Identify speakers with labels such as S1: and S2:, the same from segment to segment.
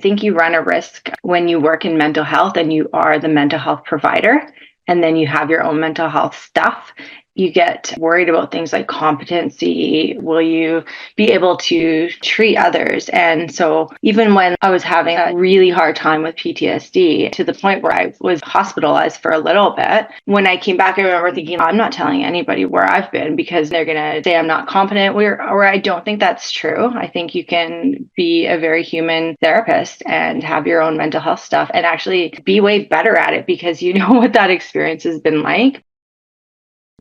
S1: think you run a risk when you work in mental health and you are the mental health provider, and then you have your own mental health stuff. You get worried about things like competency. Will you be able to treat others? And so even when I was having a really hard time with PTSD, to the point where I was hospitalized for a little bit, when I came back, I remember thinking, I'm not telling anybody where I've been because they're going to say I'm not competent, or I don't think that's true. I think you can be a very human therapist and have your own mental health stuff and actually be way better at it because you know what that experience has been like.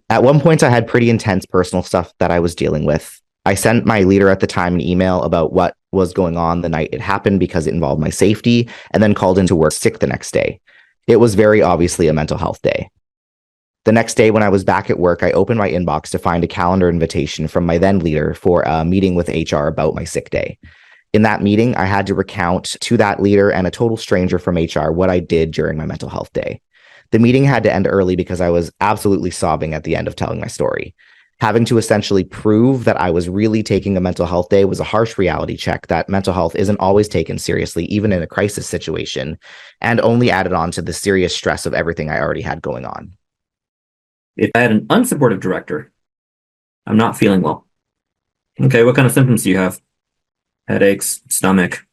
S2: At one point, I had pretty intense personal stuff that I was dealing with. I sent my leader at the time an email about what was going on the night it happened because it involved my safety, and then called into work sick the next day. It was very obviously a mental health day. The next day, when I was back at work, I opened my inbox to find a calendar invitation from my then leader for a meeting with HR about my sick day. In that meeting, I had to recount to that leader and a total stranger from HR what I did during my mental health day. The meeting had to end early because I was absolutely sobbing at the end of telling my story. Having to essentially prove that I was really taking a mental health day was a harsh reality check that mental health isn't always taken seriously, even in a crisis situation, and only added on to the serious stress of everything I already had going on.
S3: If I had an unsupportive director, I'm not feeling well. Okay, what kind of symptoms do you have? Headaches, stomach.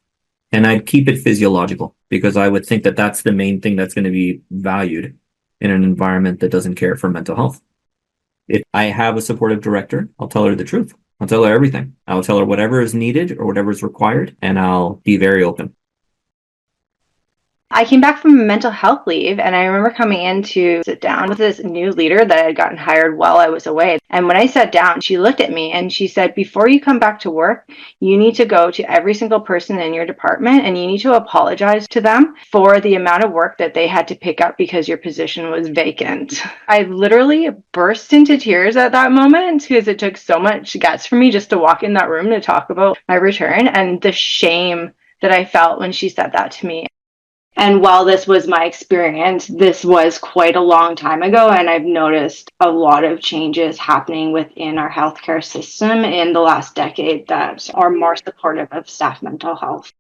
S3: And I'd keep it physiological because I would think that that's the main thing that's going to be valued in an environment that doesn't care for mental health. If I have a supportive director, I'll tell her the truth. I'll tell her everything. I'll tell her whatever is needed or whatever is required, and I'll be very open.
S1: I came back from a mental health leave, and I remember coming in to sit down with this new leader that I had gotten hired while I was away. And when I sat down, she looked at me and she said, before you come back to work, you need to go to every single person in your department and you need to apologize to them for the amount of work that they had to pick up because your position was vacant. I literally burst into tears at that moment because it took so much guts for me just to walk in that room to talk about my return and the shame that I felt when she said that to me. And while this was my experience, this was quite a long time ago, and I've noticed a lot of changes happening within our healthcare system in the last decade that are more supportive of staff mental health.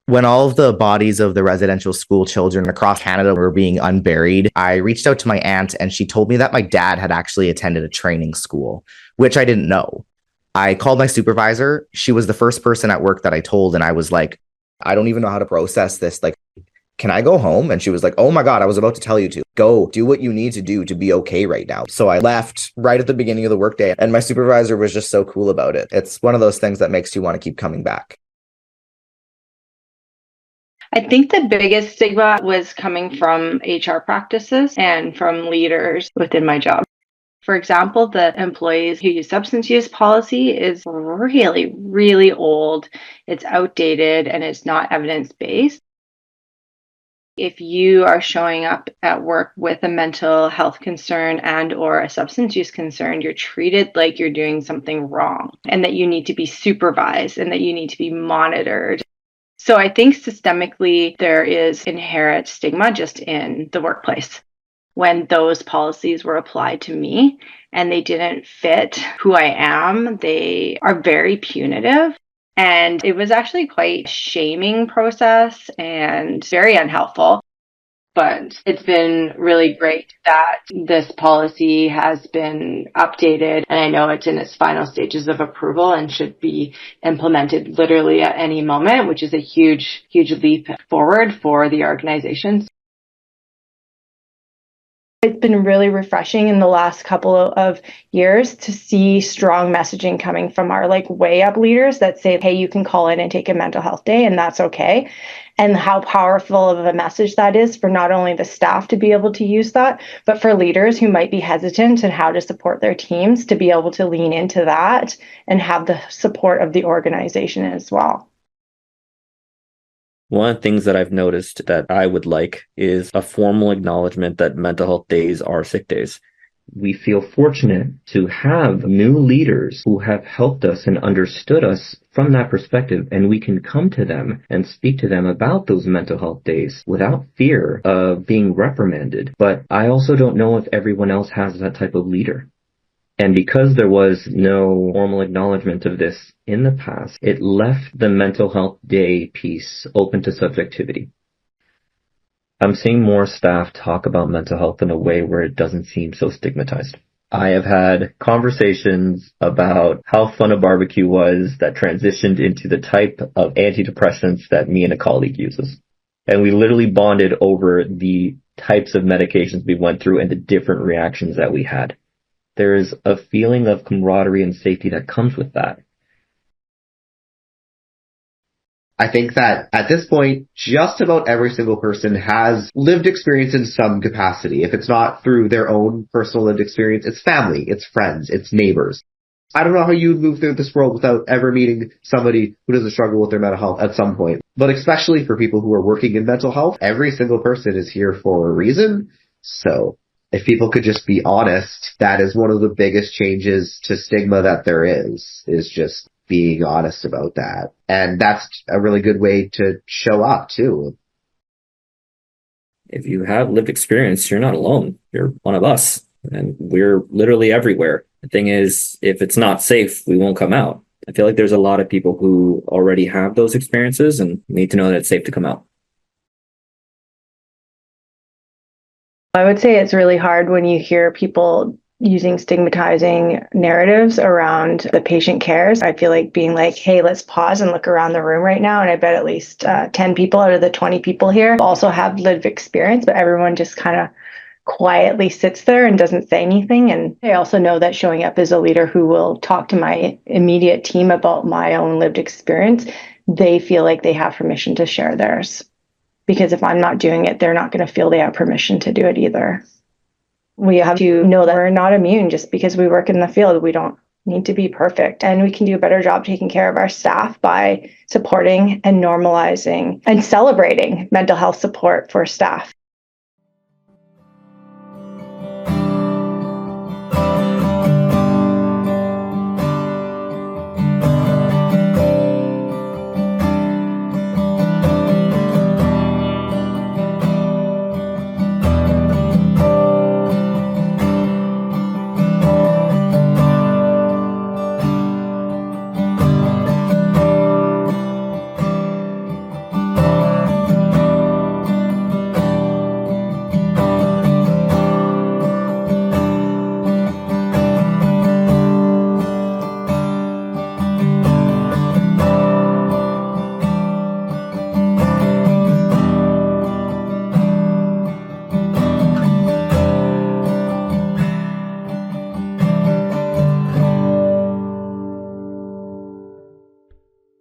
S2: When all of the bodies of the residential school children across Canada were being unburied, I reached out to my aunt and she told me that my dad had actually attended a training school, which I didn't know. I called my supervisor. She was the first person at work that I told. And I was like, I don't even know how to process this. Like, can I go home? And she was like, oh my God, I was about to tell you to go do what you need to do to be okay right now. So I left right at the beginning of the workday and my supervisor was just so cool about it. It's one of those things that makes you want to keep coming back.
S1: I think the biggest stigma was coming from HR practices and from leaders within my job. For example, the employees who use substance use policy is really, really old. It's outdated and it's not evidence-based. If you are showing up at work with a mental health concern and or a substance use concern, you're treated like you're doing something wrong and that you need to be supervised and that you need to be monitored. So I think systemically there is inherent stigma just in the workplace. When those policies were applied to me and they didn't fit who I am, they are very punitive. And it was actually quite a shaming process and very unhelpful. But it's been really great that this policy has been updated. And I know it's in its final stages of approval and should be implemented literally at any moment, which is a huge, huge leap forward for the organization. It's been really refreshing in the last couple of years to see strong messaging coming from our way up leaders that say, hey, you can call in and take a mental health day and that's okay. And how powerful of a message that is for not only the staff to be able to use that, but for leaders who might be hesitant and how to support their teams to be able to lean into that and have the support of the organization as well.
S3: One of the things that I've noticed that I would like is a formal acknowledgement that mental health days are sick days. We feel fortunate to have new leaders who have helped us and understood us from that perspective, and we can come to them and speak to them about those mental health days without fear of being reprimanded. But I also don't know if everyone else has that type of leader.
S4: And because there was no formal acknowledgement of this in the past, it left the mental health day piece open to subjectivity. I'm seeing more staff talk about mental health in a way where it doesn't seem so stigmatized. I have had conversations about how fun a barbecue was that transitioned into the type of antidepressants that me and a colleague uses. And we literally bonded over the types of medications we went through and the different reactions that we had. There's a feeling of camaraderie and safety that comes with that.
S2: I think that at this point, just about every single person has lived experience in some capacity. If it's not through their own personal lived experience, it's family, it's friends, it's neighbors. I don't know how you would move through this world without ever meeting somebody who doesn't struggle with their mental health at some point. But especially for people who are working in mental health, every single person is here for a reason. So if people could just be honest, that is one of the biggest changes to stigma that there is just being honest about that. And that's a really good way to show up too.
S3: If you have lived experience, you're not alone. You're one of us, and we're literally everywhere. The thing is, if it's not safe, we won't come out. I feel like there's a lot of people who already have those experiences and need to know that it's safe to come out.
S1: I would say it's really hard when you hear people using stigmatizing narratives around the patient cares. I feel like being like, hey, let's pause and look around the room right now. And I bet at least 10 people out of the 20 people here also have lived experience, but everyone just kind of quietly sits there and doesn't say anything. And I also know that showing up as a leader who will talk to my immediate team about my own lived experience, they feel like they have permission to share theirs. Because if I'm not doing it, they're not going to feel they have permission to do it either. We have to know that we're not immune just because we work in the field. We don't need to be perfect. And we can do a better job taking care of our staff by supporting and normalizing and celebrating mental health support for staff.